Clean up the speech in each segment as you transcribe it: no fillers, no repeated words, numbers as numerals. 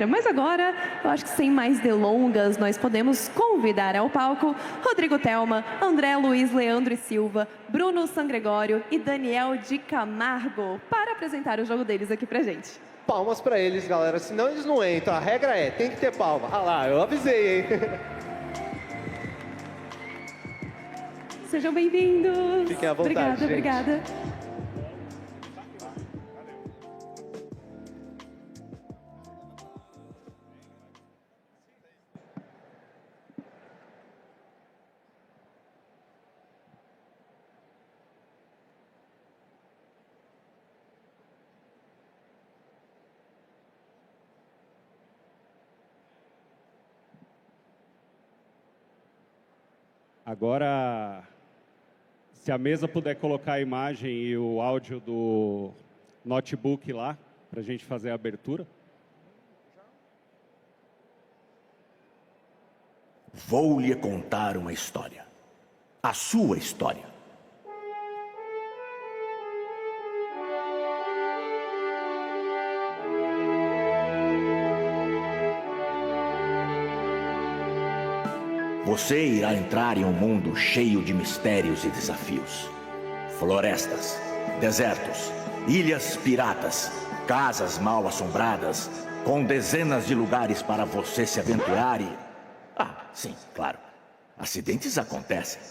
Mas agora, eu acho que sem mais delongas, nós podemos convidar ao palco Rodrigo Telma, André Luiz Leandro e Silva, Bruno Sangregório e Daniel de Camargo para apresentar o jogo deles aqui pra gente. Palmas pra eles, galera, senão eles não entram. A regra é, tem que ter palma. Ah lá, eu avisei, hein? Sejam bem-vindos. Fiquem à vontade, obrigada, gente. obrigada. Agora, se a mesa puder colocar a imagem e o áudio do notebook lá, para a gente fazer a abertura. Vou lhe contar uma história. A sua história. Você irá entrar em um mundo cheio de mistérios e desafios. Florestas, desertos, ilhas piratas, casas mal assombradas, com dezenas de lugares para você se aventurar e... Ah, sim, claro. Acidentes acontecem.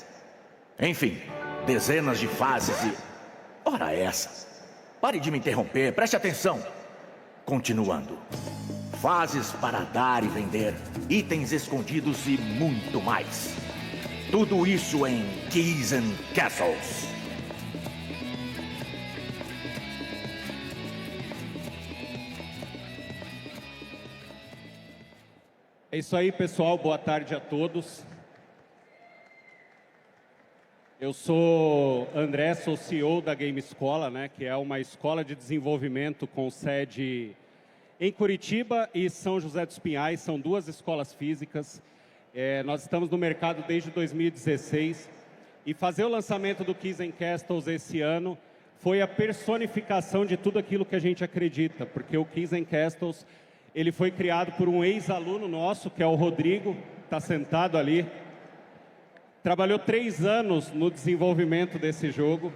Enfim, dezenas de fases e... Ora essa. Pare de me interromper, preste atenção. Continuando. Fases para dar e vender, itens escondidos e muito mais. Tudo isso em Keys and Castles. É isso aí, pessoal. Boa tarde a todos. Eu sou André, sou CEO da Game Escola, né, que é uma escola de desenvolvimento com sede em Curitiba e São José dos Pinhais. São duas escolas físicas. Nós estamos no mercado desde 2016 e fazer o lançamento do Keys and Castles esse ano foi a personificação de tudo aquilo que a gente acredita, porque o Keys and Castles ele foi criado por um ex-aluno nosso, que é o Rodrigo, está sentado ali. Trabalhou 3 anos no desenvolvimento desse jogo,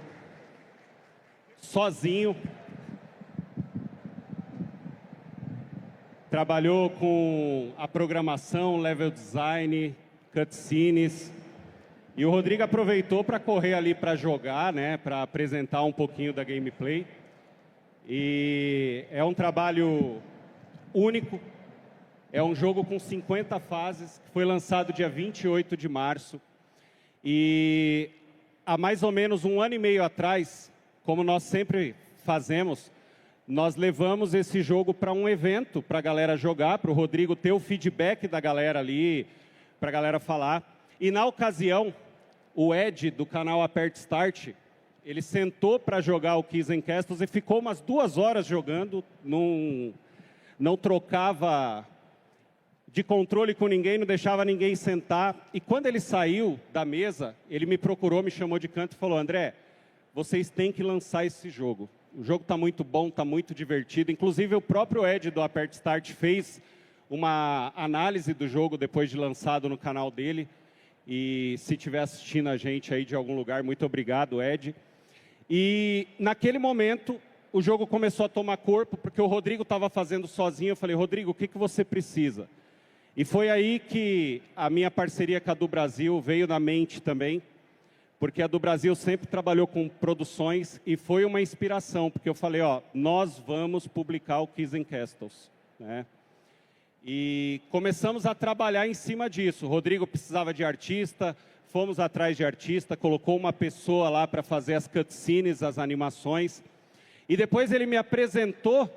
sozinho. Trabalhou com a programação, level design, cutscenes. E o Rodrigo aproveitou para correr ali para jogar, né, para apresentar um pouquinho da gameplay. E é um trabalho único. É um jogo com 50 fases, que foi lançado dia 28 de março. E há mais ou menos 1 ano e meio atrás, como nós sempre fazemos, nós levamos esse jogo para um evento, para a galera jogar, para o Rodrigo ter o feedback da galera ali, para a galera falar. E na ocasião, o Ed, do canal Aperte Start, ele sentou para jogar o Keys and Castles e ficou umas 2 horas jogando, não trocava de controle com ninguém, não deixava ninguém sentar. E quando ele saiu da mesa, ele me procurou, me chamou de canto e falou: André, vocês têm que lançar esse jogo. O jogo está muito bom, está muito divertido. Inclusive, o próprio Ed do Aperte Start fez uma análise do jogo depois de lançado no canal dele. E se estiver assistindo a gente aí de algum lugar, muito obrigado, Ed. E naquele momento, o jogo começou a tomar corpo, porque o Rodrigo estava fazendo sozinho. Eu falei: Rodrigo, o que você precisa? E foi aí que a minha parceria com a do Brasil veio na mente também, porque a do Brasil sempre trabalhou com produções e foi uma inspiração, porque eu falei, ó, nós vamos publicar o Keys and Castles, né? E começamos a trabalhar em cima disso. O Rodrigo precisava de artista, fomos atrás de artista, colocou uma pessoa lá para fazer as cutscenes, as animações, e depois ele me apresentou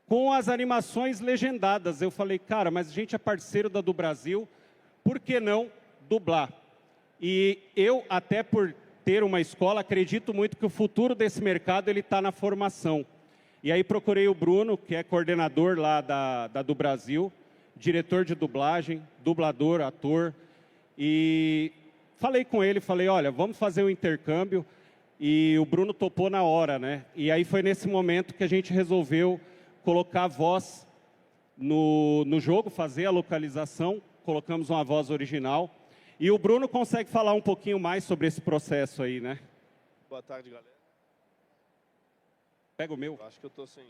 com as animações legendadas. Eu falei, cara, mas a gente é parceiro da do Brasil, por que não dublar? E eu, até por ter uma escola, acredito muito que o futuro desse mercado está na formação. E aí procurei o Bruno, que é coordenador lá da do Brasil, diretor de dublagem, dublador, ator. E falei com ele, falei, olha, vamos fazer um intercâmbio. E o Bruno topou na hora, né? E aí foi nesse momento que a gente resolveu colocar voz no jogo, fazer a localização, colocamos uma voz original. E o Bruno consegue falar um pouquinho mais sobre esse processo aí, né? Boa tarde, galera. Pega o meu. Acho que eu estou sem...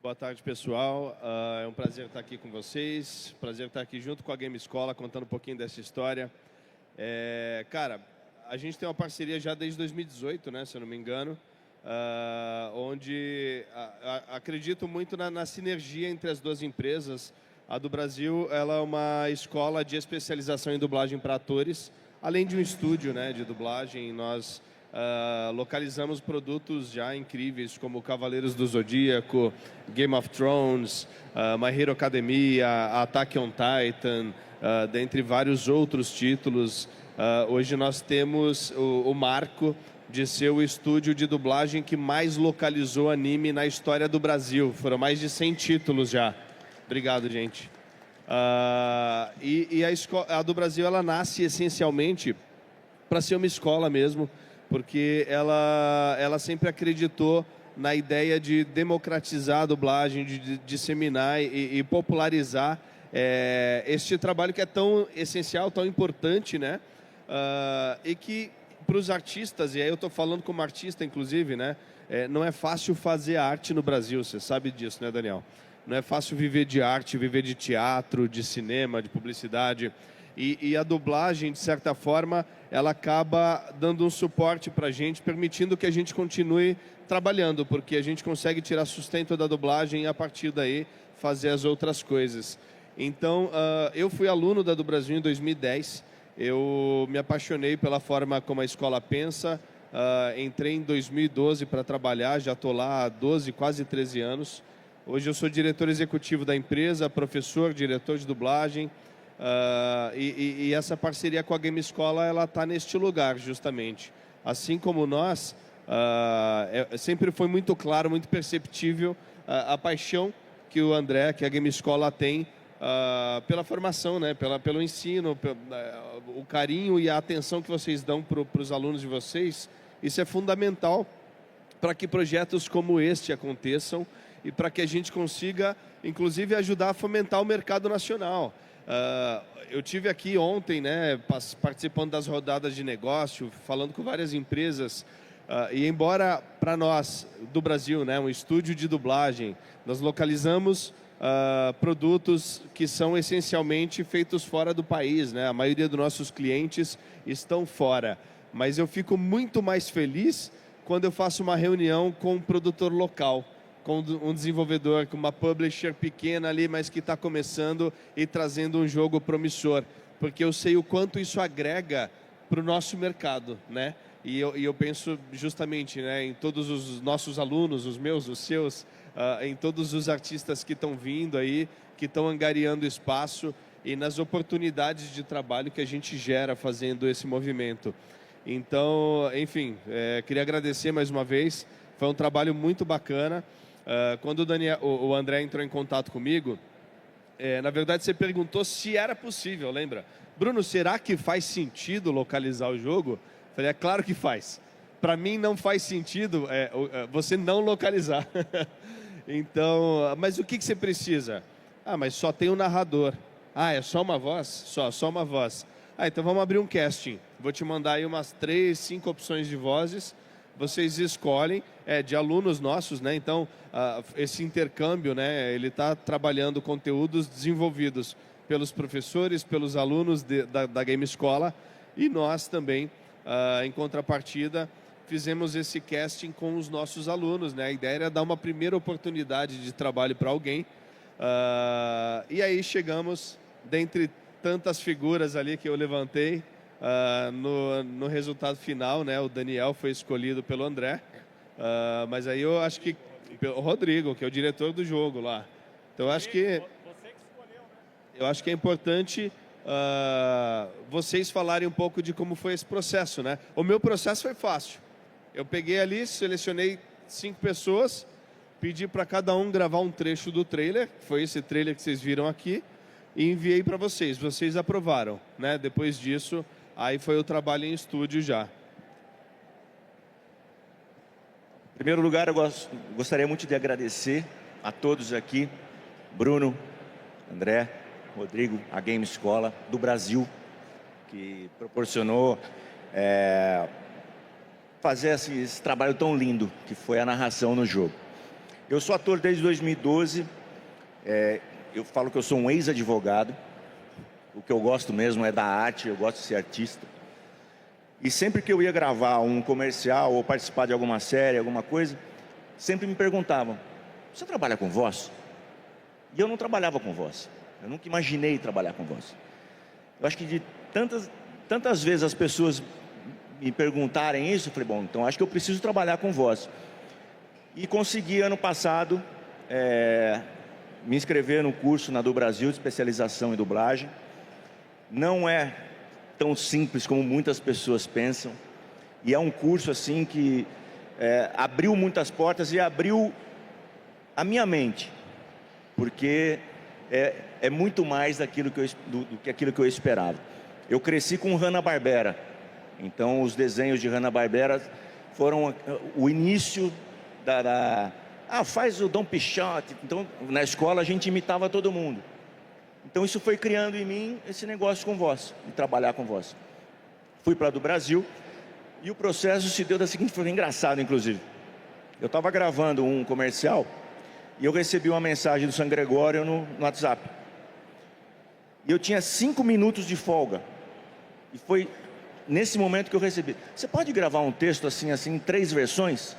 Boa tarde, pessoal. É um prazer estar aqui com vocês. Prazer estar aqui junto com a Game Escola, contando um pouquinho dessa história. Cara, a gente tem uma parceria já desde 2018, né, se eu não me engano, onde acredito muito na sinergia entre as duas empresas. A do Brasil, ela é uma escola de especialização em dublagem para atores, além de um estúdio, né, de dublagem. Nós localizamos produtos já incríveis como Cavaleiros do Zodíaco, Game of Thrones, My Hero Academia, Attack on Titan, dentre vários outros títulos. Hoje nós temos o marco de ser o estúdio de dublagem que mais localizou anime na história do Brasil. Foram mais de 100 títulos já. Obrigado, gente. A do Brasil, ela nasce essencialmente para ser uma escola mesmo, porque ela sempre acreditou na ideia de democratizar a dublagem, de disseminar e popularizar este trabalho que é tão essencial, tão importante, né? E que para os artistas, e aí eu estou falando como artista, inclusive, né? Não é fácil fazer arte no Brasil, você sabe disso, né, Daniel? Não é fácil viver de arte, viver de teatro, de cinema, de publicidade. E a dublagem, de certa forma, ela acaba dando um suporte para a gente, permitindo que a gente continue trabalhando, porque a gente consegue tirar sustento da dublagem e, a partir daí, fazer as outras coisas. Então, eu fui aluno da do Brasil em 2010. Eu me apaixonei pela forma como a escola pensa. Entrei em 2012 para trabalhar, já estou lá há 12, quase 13 anos. Hoje eu sou diretor executivo da empresa, professor, diretor de dublagem. E essa parceria com a Game Escola, ela está neste lugar, justamente. Assim como nós, sempre foi muito claro, muito perceptível a paixão que o André, que a Game Escola tem pela formação, né? Pelo ensino, o carinho e a atenção que vocês dão para os alunos de vocês. Isso é fundamental para que projetos como este aconteçam e para que a gente consiga, inclusive, ajudar a fomentar o mercado nacional. Eu tive aqui ontem, né, participando das rodadas de negócio, falando com várias empresas, e embora para nós, do Brasil, né, um estúdio de dublagem, nós localizamos produtos que são essencialmente feitos fora do país, né? A maioria dos nossos clientes estão fora, mas eu fico muito mais feliz quando eu faço uma reunião com um produtor local, com um desenvolvedor, com uma publisher pequena ali, mas que está começando e trazendo um jogo promissor, porque eu sei o quanto isso agrega para o nosso mercado, né? E eu penso justamente, né, em todos os nossos alunos, os meus, os seus, em todos os artistas que estão vindo aí, que estão angariando espaço e nas oportunidades de trabalho que a gente gera fazendo esse movimento. Então, enfim, queria agradecer mais uma vez, foi um trabalho muito bacana. Quando o André entrou em contato comigo, na verdade você perguntou se era possível, lembra? Bruno, será que faz sentido localizar o jogo? Eu falei, é claro que faz. Para mim não faz sentido você não localizar. Então, mas o que você precisa? Mas só tem um narrador. É só uma voz? Só uma voz. Então vamos abrir um casting. Vou te mandar aí umas 3, 5 opções de vozes. Vocês escolhem, de alunos nossos, né? Então, esse intercâmbio, né? Ele está trabalhando conteúdos desenvolvidos pelos professores, pelos alunos da Game Escola, e nós também, em contrapartida, fizemos esse casting com os nossos alunos, né? A ideia era dar uma primeira oportunidade de trabalho para alguém, e aí chegamos, dentre tantas figuras ali que eu levantei, no resultado final, né, o Daniel foi escolhido pelo André, mas aí eu acho que o Rodrigo, que é o diretor do jogo lá. Então eu acho que eu acho que é importante vocês falarem um pouco de como foi esse processo, né? O meu processo foi fácil. Eu peguei ali, selecionei 5 pessoas, pedi para cada um gravar um trecho do trailer, foi esse trailer que vocês viram aqui, e enviei para vocês. Vocês aprovaram, né? Depois disso, aí foi o trabalho em estúdio já. Em primeiro lugar, eu gostaria muito de agradecer a todos aqui Bruno, André, Rodrigo, a Game Escola do Brasil, que proporcionou fazer esse trabalho tão lindo, que foi a narração no jogo. Eu sou ator desde 2012, eu falo que eu sou um ex-advogado, o que eu gosto mesmo é da arte, eu gosto de ser artista. E sempre que eu ia gravar um comercial ou participar de alguma série, alguma coisa, sempre me perguntavam, você trabalha com voz? E eu não trabalhava com voz, eu nunca imaginei trabalhar com voz. Eu acho que de tantas vezes as pessoas me perguntarem isso, eu falei, bom, então acho que eu preciso trabalhar com voz. E consegui, ano passado, me inscrever no curso na do Brasil de especialização em dublagem. Não é tão simples como muitas pessoas pensam. E é um curso assim que abriu muitas portas e abriu a minha mente. Porque é muito mais do que aquilo que eu esperava. Eu cresci com Hanna-Barbera. Então, os desenhos de Hanna-Barbera foram o início faz o Dom Pichote. Então, na escola, a gente imitava todo mundo. Então, isso foi criando em mim esse negócio com voz, de trabalhar com voz. Fui para do Brasil e o processo se deu da seguinte forma, engraçado, inclusive. Eu estava gravando um comercial e eu recebi uma mensagem do San Gregório no WhatsApp. E eu tinha 5 minutos de folga. E foi nesse momento que eu recebi. Você pode gravar um texto assim, em 3 versões?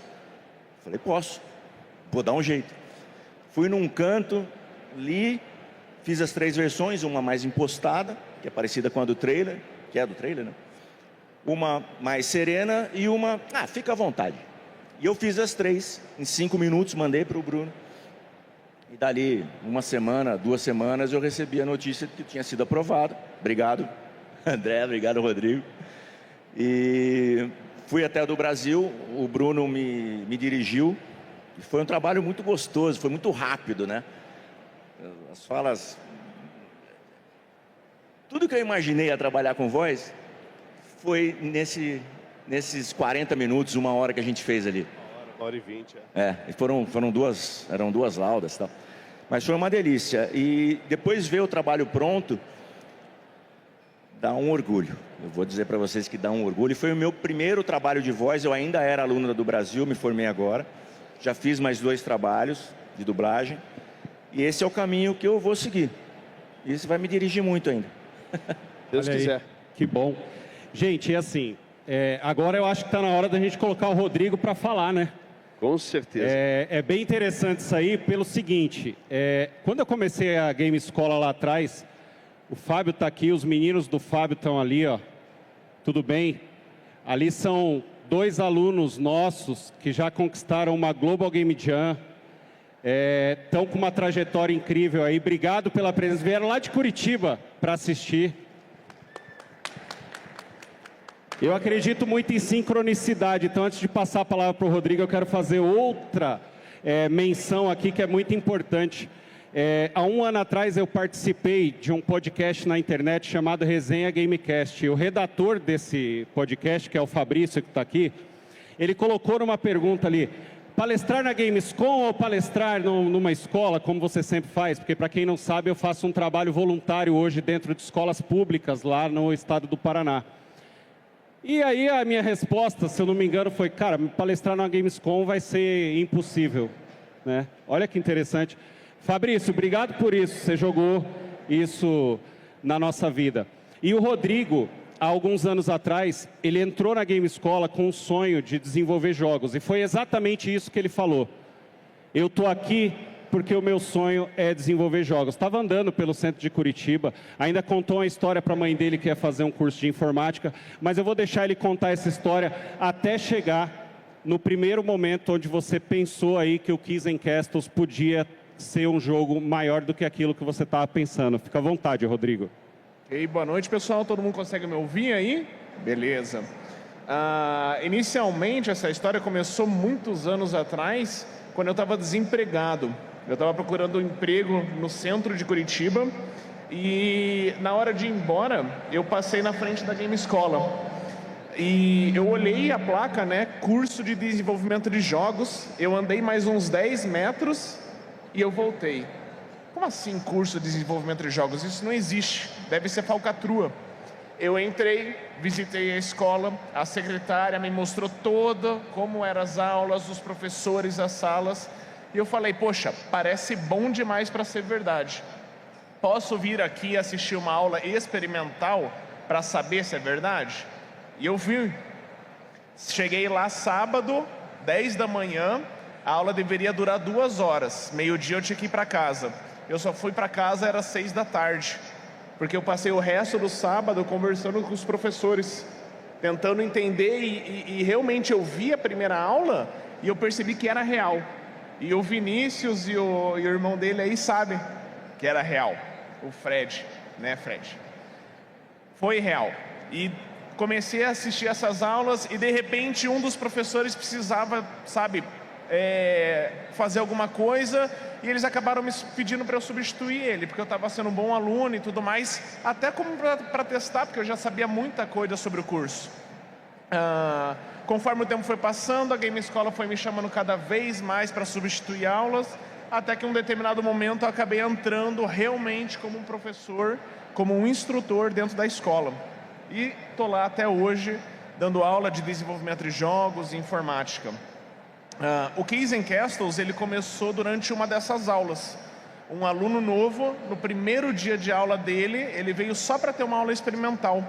Falei, posso. Vou dar um jeito. Fui num canto, li, fiz as 3 versões, uma mais impostada, que é parecida com a do trailer, que é a do trailer, né? Uma mais serena e uma, fica à vontade. E eu fiz as 3, em 5 minutos, mandei para o Bruno. E dali 1 semana, 2 semanas, eu recebi a notícia de que tinha sido aprovado. Obrigado, André, obrigado, Rodrigo. E fui até a do Brasil, o Bruno me dirigiu. E foi um trabalho muito gostoso, foi muito rápido, né? As falas... Tudo que eu imaginei a trabalhar com voz foi nesses 40 minutos, 1 hora que a gente fez ali. 1h20, Eram 2 laudas e tal. Mas foi uma delícia. E depois ver o trabalho pronto, dá um orgulho. Eu vou dizer para vocês que dá um orgulho. E foi o meu primeiro trabalho de voz, eu ainda era aluno do Brasil, me formei agora. Já fiz mais 2 trabalhos de dublagem. E esse é o caminho que eu vou seguir. E isso vai me dirigir muito ainda. Deus quiser. Que bom. Gente, e assim, agora eu acho que está na hora da gente colocar o Rodrigo para falar, né? Com certeza. É bem interessante isso aí pelo seguinte, quando eu comecei a Game Escola lá atrás, o Fábio está aqui, os meninos do Fábio estão ali, ó. Tudo bem? Ali são 2 alunos nossos que já conquistaram uma Global Game Jam, estão com uma trajetória incrível aí. Obrigado pela presença. Vieram lá de Curitiba para assistir. Eu acredito muito em sincronicidade. Então, antes de passar a palavra para o Rodrigo, eu quero fazer outra menção aqui que é muito importante. Há 1 ano atrás, eu participei de um podcast na internet chamado Resenha Gamecast. O redator desse podcast, que é o Fabrício, que está aqui, ele colocou numa pergunta ali: palestrar na Gamescom ou palestrar numa escola, como você sempre faz? Porque, para quem não sabe, eu faço um trabalho voluntário hoje dentro de escolas públicas lá no estado do Paraná. E aí a minha resposta, se eu não me engano, foi: cara, palestrar na Gamescom vai ser impossível, né? Olha que interessante. Fabrício, obrigado por isso, você jogou isso na nossa vida. E o Rodrigo, há alguns anos atrás, ele entrou na Game Escola com o sonho de desenvolver jogos. E foi exatamente isso que ele falou. Eu estou aqui porque o meu sonho é desenvolver jogos. Estava andando pelo centro de Curitiba, ainda contou uma história para a mãe dele que ia fazer um curso de informática, mas eu vou deixar ele contar essa história até chegar no primeiro momento onde você pensou aí que o Keys and Castles podia ser um jogo maior do que aquilo que você estava pensando. Fica à vontade, Rodrigo. Ei, boa noite, pessoal. Todo mundo consegue me ouvir aí? Beleza. Inicialmente, essa história começou muitos anos atrás, quando eu estava desempregado. Eu estava procurando um emprego no centro de Curitiba e, na hora de ir embora, eu passei na frente da Game Escola. E eu olhei a placa, né, curso de desenvolvimento de jogos. Eu andei mais uns 10 metros e eu voltei. como assim curso de desenvolvimento de jogos? Isso não existe, deve ser falcatrua. Eu entrei, visitei a escola, a secretária me mostrou toda como eram as aulas, os professores, as salas. E eu falei, poxa, parece bom demais para ser verdade. Posso vir aqui assistir uma aula experimental para saber se é verdade? E eu vi. Cheguei lá sábado, 10 da manhã, a aula deveria durar 2 horas. Meio-dia eu tinha que ir para casa. Eu só fui para casa, era 6 da tarde. Porque eu passei o resto do sábado conversando com os professores, tentando entender e realmente eu vi a primeira aula e eu percebi que era real. E o Vinícius e o irmão dele aí sabem que era real. O Fred, né, Fred? Foi real. E comecei a assistir essas aulas e de repente um dos professores precisava, sabe, fazer alguma coisa e eles acabaram me pedindo para eu substituir ele, porque eu estava sendo um bom aluno e tudo mais, até como para testar, porque eu já sabia muita coisa sobre o curso. Conforme o tempo foi passando, a Game Escola foi me chamando cada vez mais para substituir aulas, até que em um determinado momento eu acabei entrando realmente como um professor, como um instrutor dentro da escola. E estou lá até hoje, dando aula de desenvolvimento de jogos e informática. O Keys and Castles, ele começou durante uma dessas aulas. Um aluno novo, no primeiro dia de aula dele, ele veio só para ter uma aula experimental.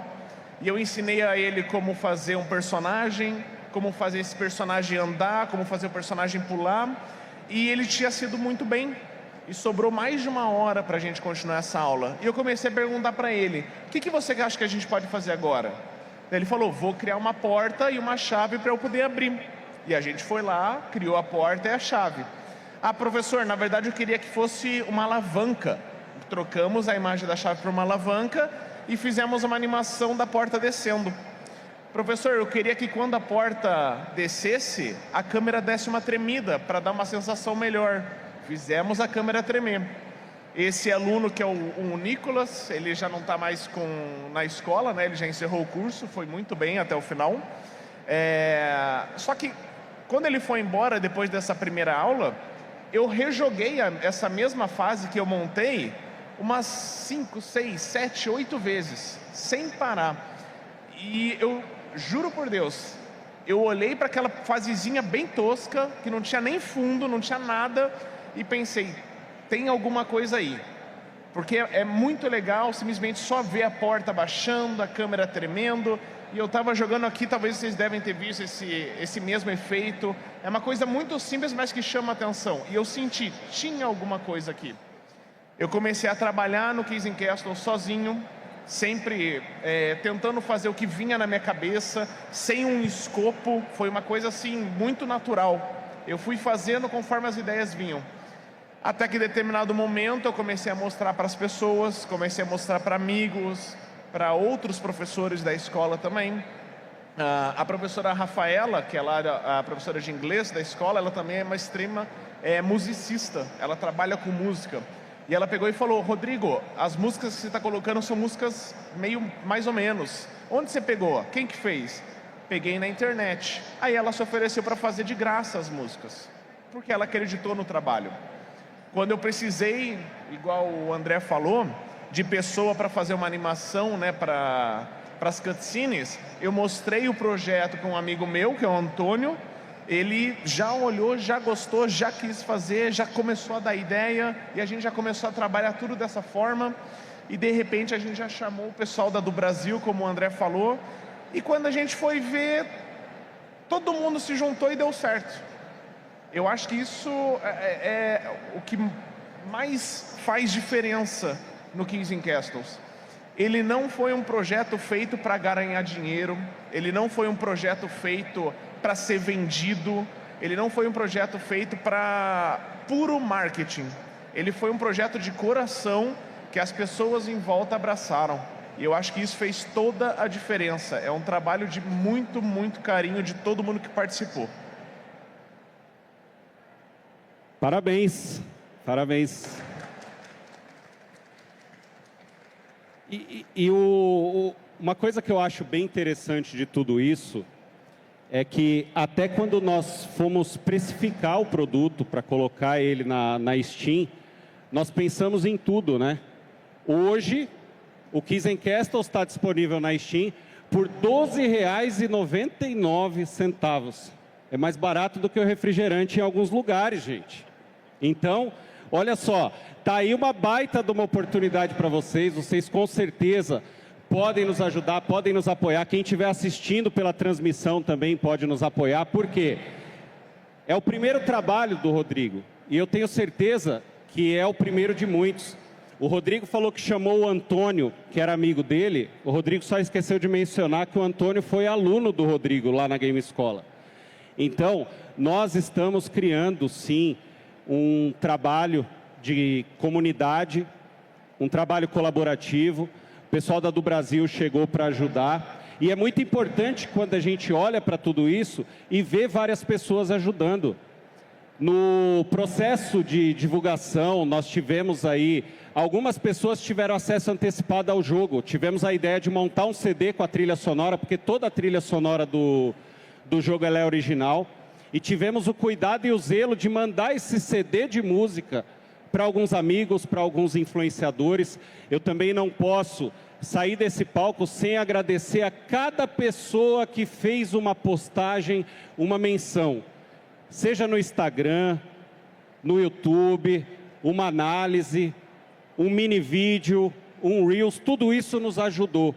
E eu ensinei a ele como fazer um personagem, como fazer esse personagem andar, como fazer o personagem pular. E ele tinha sido muito bem. E sobrou mais de 1 hora para a gente continuar essa aula. E eu comecei a perguntar para ele, o que você acha que a gente pode fazer agora? Ele falou, vou criar uma porta e uma chave para eu poder abrir. E a gente foi lá, criou a porta e a chave. Professor, na verdade eu queria que fosse uma alavanca. Trocamos a imagem da chave por uma alavanca e fizemos uma animação da porta descendo. Professor, eu queria que quando a porta descesse, a câmera desse uma tremida para dar uma sensação melhor. Fizemos a câmera tremer. Esse aluno que é o Nicolas, ele já não está mais na escola, né? Ele já encerrou o curso, foi muito bem até o final. Só que quando ele foi embora depois dessa primeira aula, eu rejoguei essa mesma fase que eu montei umas 5, 6, 7, 8 vezes, sem parar. E eu juro por Deus, eu olhei para aquela fasezinha bem tosca, que não tinha nem fundo, não tinha nada, e pensei, tem alguma coisa aí. Porque é muito legal simplesmente só ver a porta baixando, a câmera tremendo. E eu estava jogando aqui, talvez vocês devem ter visto esse mesmo efeito. É uma coisa muito simples, mas que chama a atenção. E eu senti, tinha alguma coisa aqui. Eu comecei a trabalhar no Keys and Castles sozinho, sempre tentando fazer o que vinha na minha cabeça, sem um escopo. Foi uma coisa assim, muito natural. Eu fui fazendo conforme as ideias vinham. Até que em determinado momento eu comecei a mostrar para as pessoas, comecei a mostrar para amigos, para outros professores da escola também. A professora Rafaela, que ela era a professora de inglês da escola, ela também é uma extrema musicista, ela trabalha com música. E ela pegou e falou, Rodrigo, as músicas que você está colocando são músicas meio mais ou menos. Onde você pegou? Quem que fez? Peguei na internet. Aí ela se ofereceu para fazer de graça as músicas, porque ela acreditou no trabalho. Quando eu precisei, igual o André falou, de pessoa para fazer uma animação, né, para as cutscenes, eu mostrei o projeto para um amigo meu, que é o Antônio. Ele já olhou, já gostou, já quis fazer, já começou a dar ideia, e a gente já começou a trabalhar tudo dessa forma. E de repente a gente já chamou o pessoal do Brasil, como o André falou, e quando a gente foi ver, todo mundo se juntou e deu certo. Eu acho que isso é o que mais faz diferença no Keys and Castles. Ele não foi um projeto feito para ganhar dinheiro, ele não foi um projeto feito para ser vendido, ele não foi um projeto feito para puro marketing. Ele foi um projeto de coração que as pessoas em volta abraçaram. E eu acho que isso fez toda a diferença. É um trabalho de muito, muito carinho de todo mundo que participou. Parabéns, parabéns. Uma coisa que eu acho bem interessante de tudo isso é que até quando nós fomos precificar o produto para colocar ele na Steam, nós pensamos em tudo, né? Hoje, o Kiss and Castle está disponível na Steam por R$ 12,99. É mais barato do que o refrigerante em alguns lugares, gente. Então, olha só, tá aí uma baita de uma oportunidade para vocês. Vocês com certeza podem nos ajudar, podem nos apoiar. Quem estiver assistindo pela transmissão também pode nos apoiar. Por quê? É o primeiro trabalho do Rodrigo. E eu tenho certeza que é o primeiro de muitos. O Rodrigo falou que chamou o Antônio, que era amigo dele. O Rodrigo só esqueceu de mencionar que o Antônio foi aluno do Rodrigo lá na Game Escola. Então, nós estamos criando, sim, um trabalho de comunidade, um trabalho colaborativo. O pessoal da do Brasil chegou para ajudar. E é muito importante quando a gente olha para tudo isso e vê várias pessoas ajudando. No processo de divulgação, nós tivemos aí, algumas pessoas tiveram acesso antecipado ao jogo. Tivemos a ideia de montar um CD com a trilha sonora, porque toda a trilha sonora do jogo ela é original. E tivemos o cuidado e o zelo de mandar esse CD de música para alguns amigos, para alguns influenciadores. Eu também não posso sair desse palco sem agradecer a cada pessoa que fez uma postagem, uma menção. Seja no Instagram, no YouTube, uma análise, um mini vídeo, um Reels, tudo isso nos ajudou.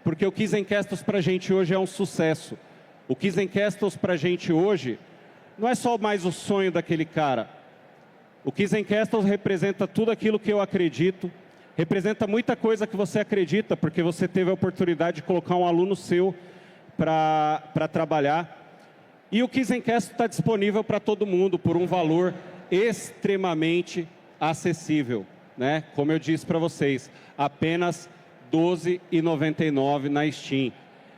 Porque o Kiss and Castles para a gente hoje é um sucesso. O Kiss and Castles para a gente hoje não é só mais o sonho daquele cara. O Kiss and Castles representa tudo aquilo que eu acredito, representa muita coisa que você acredita, porque você teve a oportunidade de colocar um aluno seu para trabalhar. E o Kiss and Castles está disponível para todo mundo por um valor extremamente acessível, né? Como eu disse para vocês, apenas R$ 12,99 na Steam.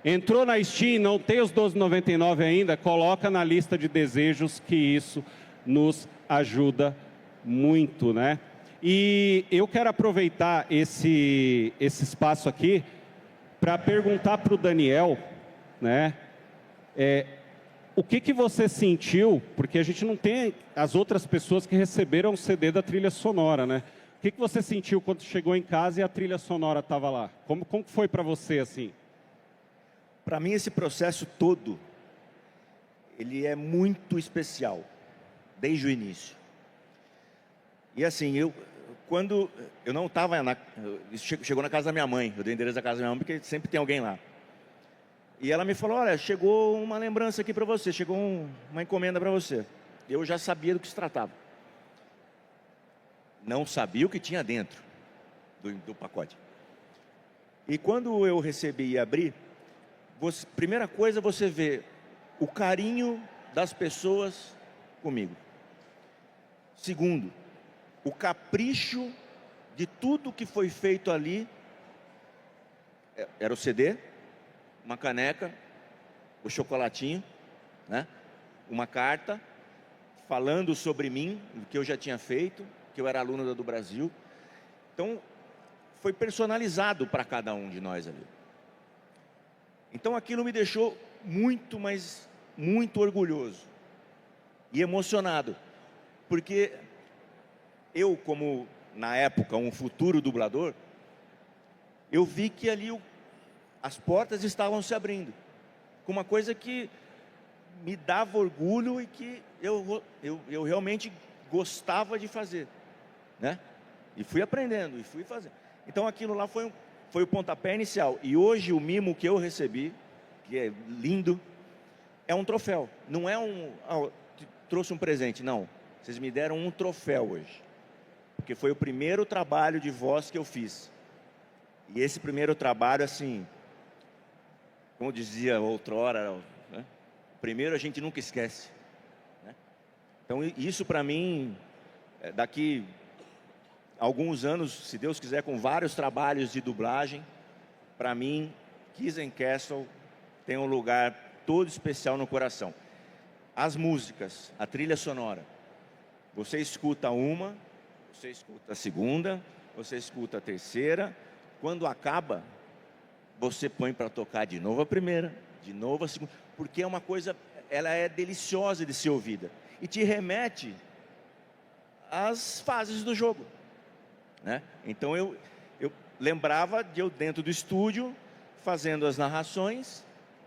Entrou na Steam, não tem os R$ 12,99 ainda, coloca na lista de desejos, que isso nos ajuda muito, né? E eu quero aproveitar esse espaço aqui para perguntar para o Daniel, né? O que você sentiu, porque a gente não tem as outras pessoas que receberam o CD da trilha sonora, né? O que você sentiu quando chegou em casa e a trilha sonora estava lá? Como foi para você, assim? Para mim, esse processo todo, ele é muito especial, desde o início. E assim, quando eu não estava isso chegou na casa da minha mãe, eu dei o endereço da casa da minha mãe, porque sempre tem alguém lá. E ela me falou, olha, chegou uma lembrança aqui para você, chegou uma encomenda para você. Eu já sabia do que se tratava. Não sabia o que tinha dentro do pacote. E quando eu recebi e abri, primeira coisa, você vê o carinho das pessoas comigo. Segundo, o capricho de tudo que foi feito ali. Era o CD, uma caneca, o chocolatinho, né? Uma carta falando sobre mim, o que eu já tinha feito, que eu era aluno da do Brasil. Então, foi personalizado para cada um de nós ali. Então, aquilo me deixou muito, mas muito orgulhoso e emocionado, porque eu, como na época um futuro dublador, eu vi que ali as portas estavam se abrindo, com uma coisa que me dava orgulho e que eu realmente gostava de fazer, né? E fui aprendendo, e fui fazendo. Então aquilo lá foi o pontapé inicial. E hoje o mimo que eu recebi, que é lindo, é um troféu. Não é trouxe um presente, não. Vocês me deram um troféu hoje. Porque foi o primeiro trabalho de voz que eu fiz. E esse primeiro trabalho, assim, como dizia outrora, né? Primeiro a gente nunca esquece, né? Então isso para mim, daqui alguns anos, se Deus quiser, com vários trabalhos de dublagem, para mim, Kiss and Castle tem um lugar todo especial no coração. As músicas, a trilha sonora, você escuta uma, você escuta a segunda, você escuta a terceira, quando acaba, você põe para tocar de novo a primeira, de novo a segunda, porque é uma coisa, ela é deliciosa de ser ouvida e te remete às fases do jogo. né? Então eu lembrava de eu dentro do estúdio, fazendo as narrações,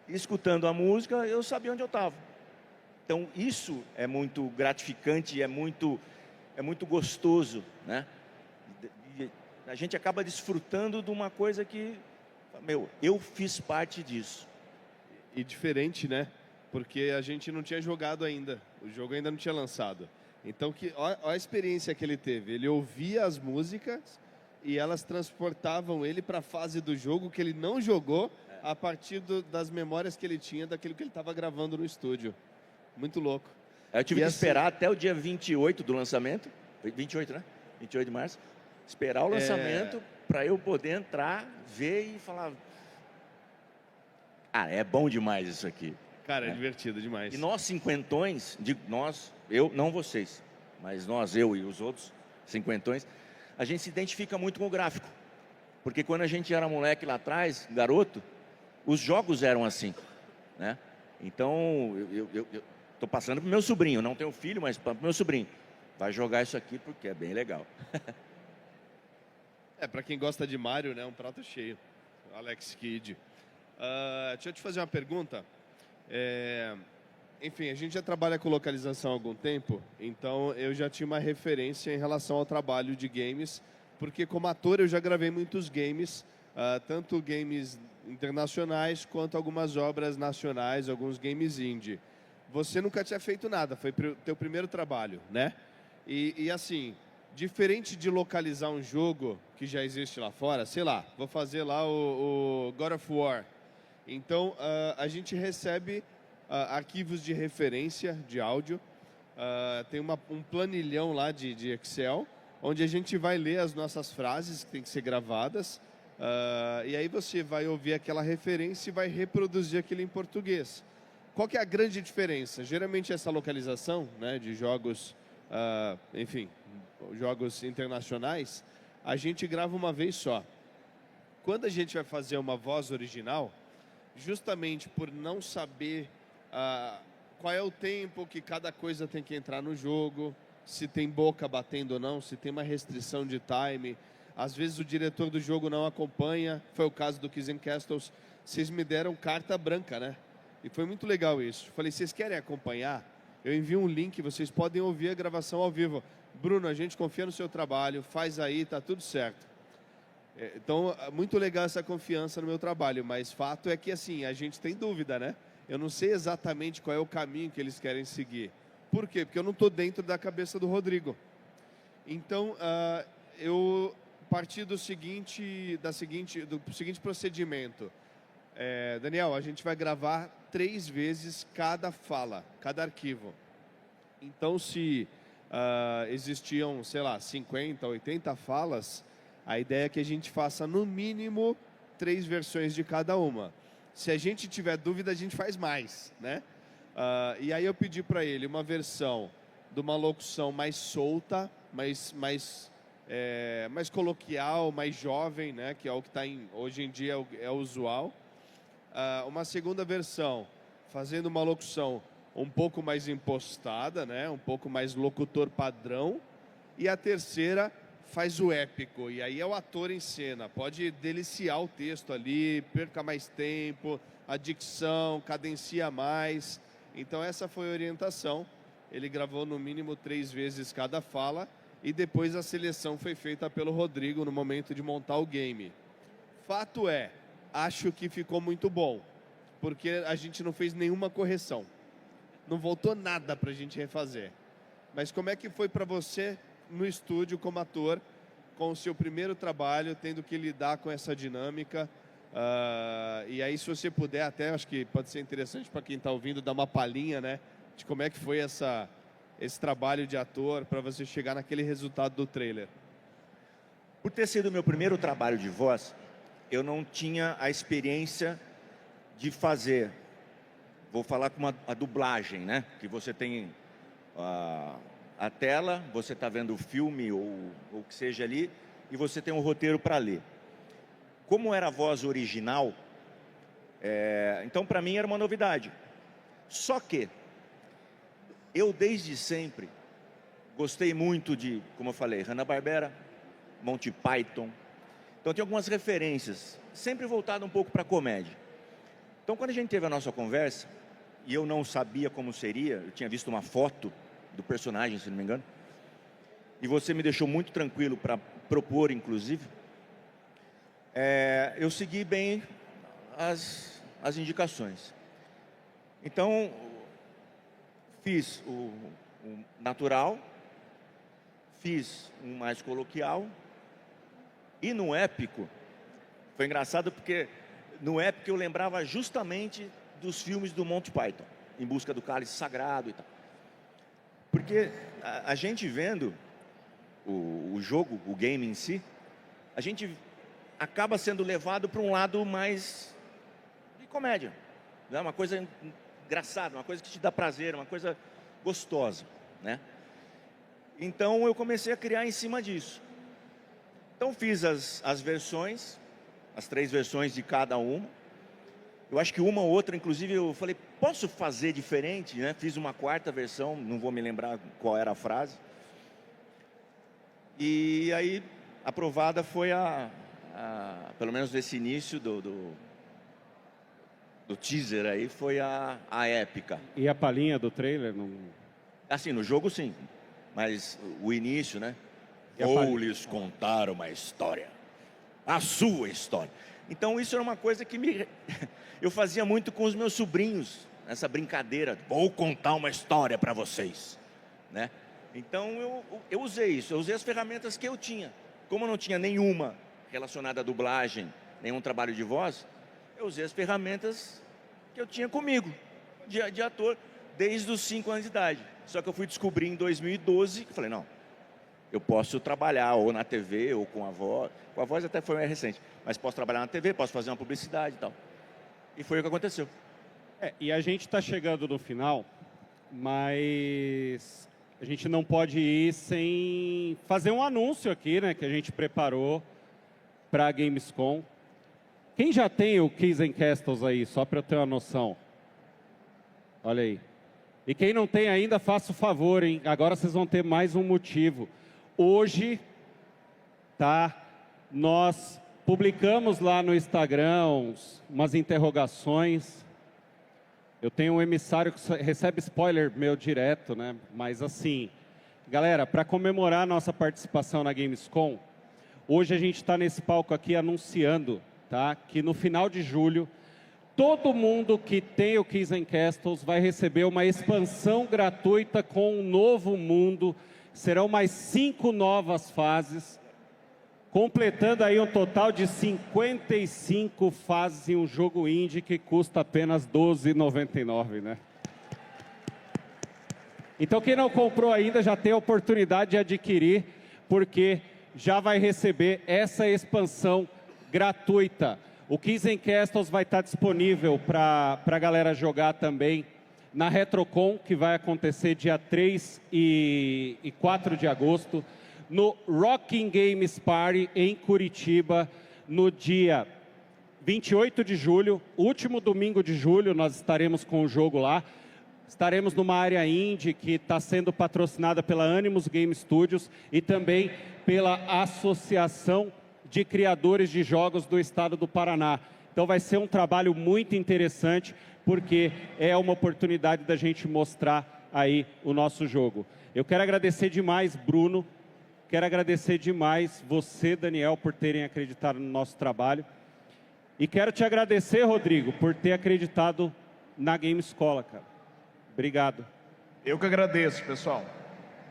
escutando a música, eu sabia onde eu estava. Então isso é muito gratificante, é muito gostoso, né? E a gente acaba desfrutando de uma coisa que, eu fiz parte disso. E diferente, né? Porque a gente não tinha jogado ainda, o jogo ainda não tinha lançado. Então, olha a experiência que ele teve. Ele ouvia as músicas e elas transportavam ele para a fase do jogo que ele não jogou a partir das memórias que ele tinha daquilo que ele estava gravando no estúdio. Muito louco. Eu tive que esperar até o dia 28 do lançamento, 28, né? 28 de março, esperar o lançamento para eu poder entrar, ver e falar... Ah, é bom demais isso aqui. Cara, é divertido demais. E nós cinquentões, eu, não vocês, mas eu e os outros cinquentões, a gente se identifica muito com o gráfico. Porque quando a gente era moleque lá atrás, garoto, os jogos eram assim, né? Então, eu tô passando pro meu sobrinho, não tenho filho, mas pro meu sobrinho. Vai jogar isso aqui porque é bem legal. Para quem gosta de Mario, né, um prato cheio. Alex Kidd. Deixa eu te fazer uma pergunta. Enfim, a gente já trabalha com localização há algum tempo, então eu já tinha uma referência em relação ao trabalho de games, porque como ator eu já gravei muitos games, tanto games internacionais quanto algumas obras nacionais, alguns games indie. Você nunca tinha feito nada, foi o teu primeiro trabalho, né? E assim, diferente de localizar um jogo que já existe lá fora, sei lá, vou fazer lá o God of War. Então, a gente recebe arquivos de referência de áudio, tem um planilhão lá de Excel, onde a gente vai ler as nossas frases que tem que ser gravadas, e aí você vai ouvir aquela referência e vai reproduzir aquilo em português. Qual que é a grande diferença? Geralmente essa localização, né, de jogos, enfim, jogos internacionais, a gente grava uma vez só. Quando a gente vai fazer uma voz original, justamente por não saber qual é o tempo que cada coisa tem que entrar no jogo, se tem boca batendo ou não, se tem uma restrição de time. Às vezes o diretor do jogo não acompanha, foi o caso do Kids and Castles. Vocês me deram carta branca, né? E foi muito legal isso. Falei, vocês querem acompanhar? Eu envio um link, vocês podem ouvir a gravação ao vivo. Bruno, a gente confia no seu trabalho, faz aí, tá tudo certo. Então, muito legal essa confiança no meu trabalho, mas fato é que, assim, a gente tem dúvida, né? Eu não sei exatamente qual é o caminho que eles querem seguir. Por quê? Porque eu não estou dentro da cabeça do Rodrigo. Então, eu parti do seguinte procedimento. Daniel, a gente vai gravar 3 vezes cada fala, cada arquivo. Então, se existiam, sei lá, 50, 80 falas, a ideia é que a gente faça no mínimo 3 versões de cada uma. Se a gente tiver dúvida, a gente faz mais, né? E aí eu pedi para ele uma versão de uma locução mais solta, mais coloquial, mais jovem, né? Que é o que está hoje em dia é o usual. Uma segunda versão, fazendo uma locução um pouco mais impostada, né? Um pouco mais locutor padrão. E a terceira faz o épico, e aí é o ator em cena, pode deliciar o texto ali, perca mais tempo, a dicção, cadencia mais. Então essa foi a orientação. Ele gravou no mínimo 3 vezes cada fala, e depois a seleção foi feita pelo Rodrigo no momento de montar o game. Fato é, acho que ficou muito bom, porque a gente não fez nenhuma correção. Não voltou nada para a gente refazer. Mas como é que foi para você no estúdio como ator, com o seu primeiro trabalho, tendo que lidar com essa dinâmica? E aí, se você puder, até acho que pode ser interessante para quem está ouvindo, dar uma palhinha, né, de como é que foi esse trabalho de ator para você chegar naquele resultado do trailer. Por ter sido o meu primeiro trabalho de voz, eu não tinha a experiência de fazer, vou falar com a dublagem, né, que você tem a tela, você está vendo o filme ou o que seja ali, e você tem um roteiro para ler. Como era a voz original, então para mim era uma novidade. Só que eu desde sempre gostei muito de, como eu falei, Hanna-Barbera, Monty Python. Então tem algumas referências, sempre voltado um pouco para a comédia. Então quando a gente teve a nossa conversa, e eu não sabia como seria, eu tinha visto uma foto do personagem, se não me engano, e você me deixou muito tranquilo para propor, inclusive, eu segui bem as indicações. Então, fiz o natural, fiz um mais coloquial, e no épico, foi engraçado porque no épico eu lembrava justamente dos filmes do Monty Python, Em Busca do Cálice Sagrado e tal. Porque a gente vendo o jogo, o game em si, a gente acaba sendo levado para um lado mais de comédia, né? Uma coisa engraçada, uma coisa que te dá prazer, uma coisa gostosa, né? Então eu comecei a criar em cima disso. Então fiz as versões, as 3 versões de cada uma. Eu acho que uma ou outra, inclusive, eu falei, posso fazer diferente, né? Fiz uma 4ª versão, não vou me lembrar qual era a frase. E aí, aprovada foi pelo menos nesse início do teaser aí, foi a épica. E a palhinha do trailer? Não... Assim, no jogo sim, mas o início, né? Vou lhes contar uma história, a sua história. Então isso era uma coisa que eu fazia muito com os meus sobrinhos, essa brincadeira, vou contar uma história para vocês, né? Então eu usei isso, eu usei as ferramentas que eu tinha. Como eu não tinha nenhuma relacionada à dublagem, nenhum trabalho de voz, eu usei as ferramentas que eu tinha comigo, de ator, desde os 5 anos de idade. Só que eu fui descobrir em 2012, que falei, não, eu posso trabalhar ou na TV ou com a voz até foi mais recente, mas posso trabalhar na TV, posso fazer uma publicidade e tal. E foi o que aconteceu. E a gente está chegando no final, mas a gente não pode ir sem fazer um anúncio aqui, né, que a gente preparou para a Gamescom. Quem já tem o Keys and Castles aí, só para eu ter uma noção? Olha aí. E quem não tem ainda, faça o favor, hein? Agora vocês vão ter mais um motivo. Hoje, tá? Nós publicamos lá no Instagram umas interrogações. Eu tenho um emissário que recebe spoiler meu direto, né? Mas assim, galera, para comemorar a nossa participação na Gamescom, hoje a gente está nesse palco aqui anunciando, tá? Que no final de julho, todo mundo que tem o Keys and Castles vai receber uma expansão gratuita com um novo mundo. Serão mais 5 novas fases, completando aí um total de 55 fases em um jogo indie que custa apenas R$ 12,99, né? Então quem não comprou ainda já tem a oportunidade de adquirir, porque já vai receber essa expansão gratuita. O Keys and Castles vai estar disponível para a galera jogar também na RetroCon, que vai acontecer dia 3 e 4 de agosto, no Rocking Games Party em Curitiba, no dia 28 de julho, último domingo de julho, nós estaremos com o jogo lá. Estaremos numa área indie que está sendo patrocinada pela Animus Game Studios e também pela Associação de Criadores de Jogos do Estado do Paraná. Então vai ser um trabalho muito interessante, porque é uma oportunidade da gente mostrar aí o nosso jogo. Eu quero agradecer demais, Bruno, quero agradecer demais você, Daniel, por terem acreditado no nosso trabalho. E quero te agradecer, Rodrigo, por ter acreditado na Game Escola, cara. Obrigado. Eu que agradeço, pessoal.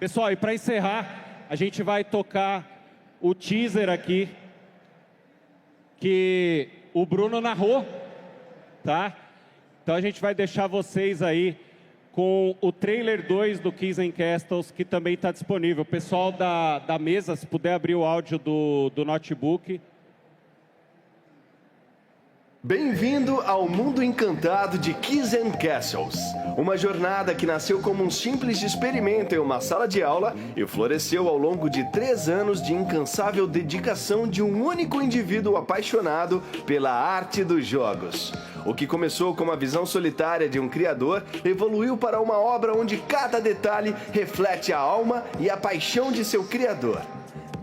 Pessoal, e para encerrar, a gente vai tocar o teaser aqui, que o Bruno narrou, tá? Então a gente vai deixar vocês aí com o trailer 2 do Keys and Castles, que também está disponível. Pessoal da mesa, se puder abrir o áudio do notebook. Bem-vindo ao mundo encantado de Keys and Castles. Uma jornada que nasceu como um simples experimento em uma sala de aula e floresceu ao longo de 3 anos de incansável dedicação de um único indivíduo apaixonado pela arte dos jogos. O que começou com uma visão solitária de um criador evoluiu para uma obra onde cada detalhe reflete a alma e a paixão de seu criador.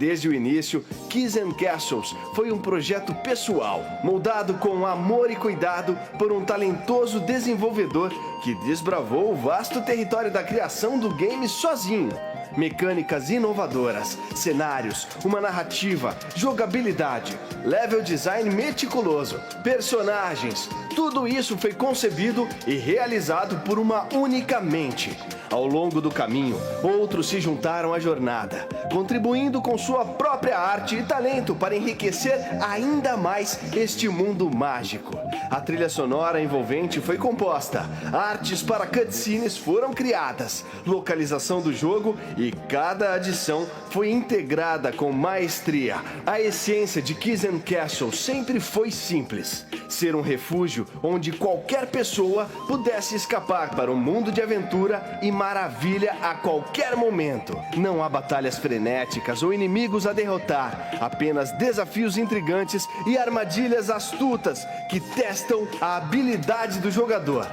Desde o início, Keys and Castles foi um projeto pessoal, moldado com amor e cuidado por um talentoso desenvolvedor que desbravou o vasto território da criação do game sozinho. Mecânicas inovadoras, cenários, uma narrativa, jogabilidade, level design meticuloso, personagens, tudo isso foi concebido e realizado por uma única mente. Ao longo do caminho, outros se juntaram à jornada, contribuindo com sua própria arte e talento para enriquecer ainda mais este mundo mágico. A trilha sonora envolvente foi composta, artes para cutscenes foram criadas, localização do jogo e cada adição foi integrada com maestria. A essência de Keys and Castles sempre foi simples: ser um refúgio onde qualquer pessoa pudesse escapar para um mundo de aventura e maravilha a qualquer momento. Não há batalhas frenéticas ou inimigos a derrotar, apenas desafios intrigantes e armadilhas astutas que testam a habilidade do jogador.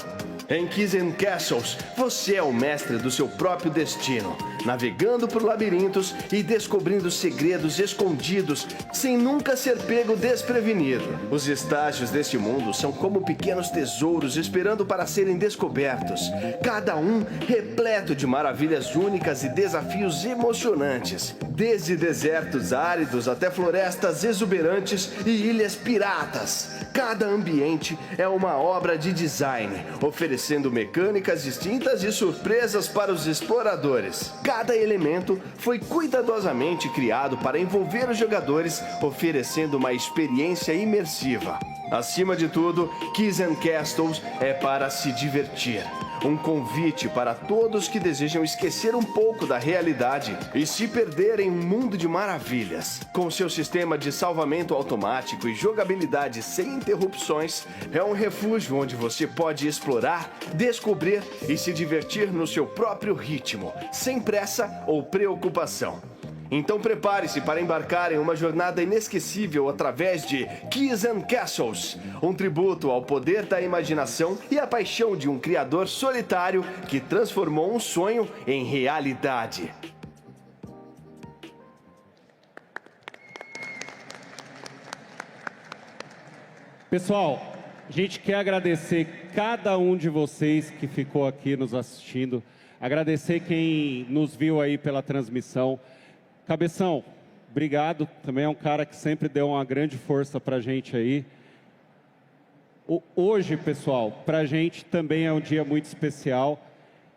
Em Keys and Castles, você é o mestre do seu próprio destino, navegando por labirintos e descobrindo segredos escondidos sem nunca ser pego desprevenido. Os estágios deste mundo são como pequenos tesouros esperando para serem descobertos, cada um repleto de maravilhas únicas e desafios emocionantes. Desde desertos áridos até florestas exuberantes e ilhas piratas, cada ambiente é uma obra de design, oferecendo mecânicas distintas e surpresas para os exploradores. Cada elemento foi cuidadosamente criado para envolver os jogadores, oferecendo uma experiência imersiva. Acima de tudo, Keys and Castles é para se divertir. Um convite para todos que desejam esquecer um pouco da realidade e se perder em um mundo de maravilhas. Com seu sistema de salvamento automático e jogabilidade sem interrupções, é um refúgio onde você pode explorar, descobrir e se divertir no seu próprio ritmo, sem pressa ou preocupação. Então prepare-se para embarcar em uma jornada inesquecível através de Keys and Castles, um tributo ao poder da imaginação e à paixão de um criador solitário que transformou um sonho em realidade. Pessoal, a gente quer agradecer cada um de vocês que ficou aqui nos assistindo, agradecer quem nos viu aí pela transmissão. Cabeção, obrigado, também é um cara que sempre deu uma grande força para a gente aí. Hoje, pessoal, para a gente também é um dia muito especial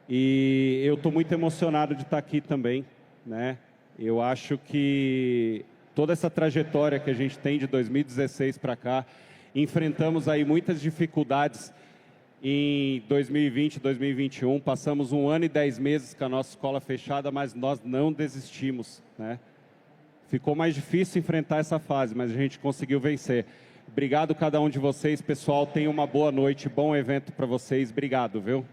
e eu estou muito emocionado de estar aqui também, né? Eu acho que toda essa trajetória que a gente tem de 2016 para cá, enfrentamos aí muitas dificuldades em 2020, 2021, passamos 1 ano e 10 meses com a nossa escola fechada, mas nós não desistimos, né? Ficou mais difícil enfrentar essa fase, mas a gente conseguiu vencer. Obrigado a cada um de vocês, pessoal, tenham uma boa noite, bom evento para vocês, obrigado, viu?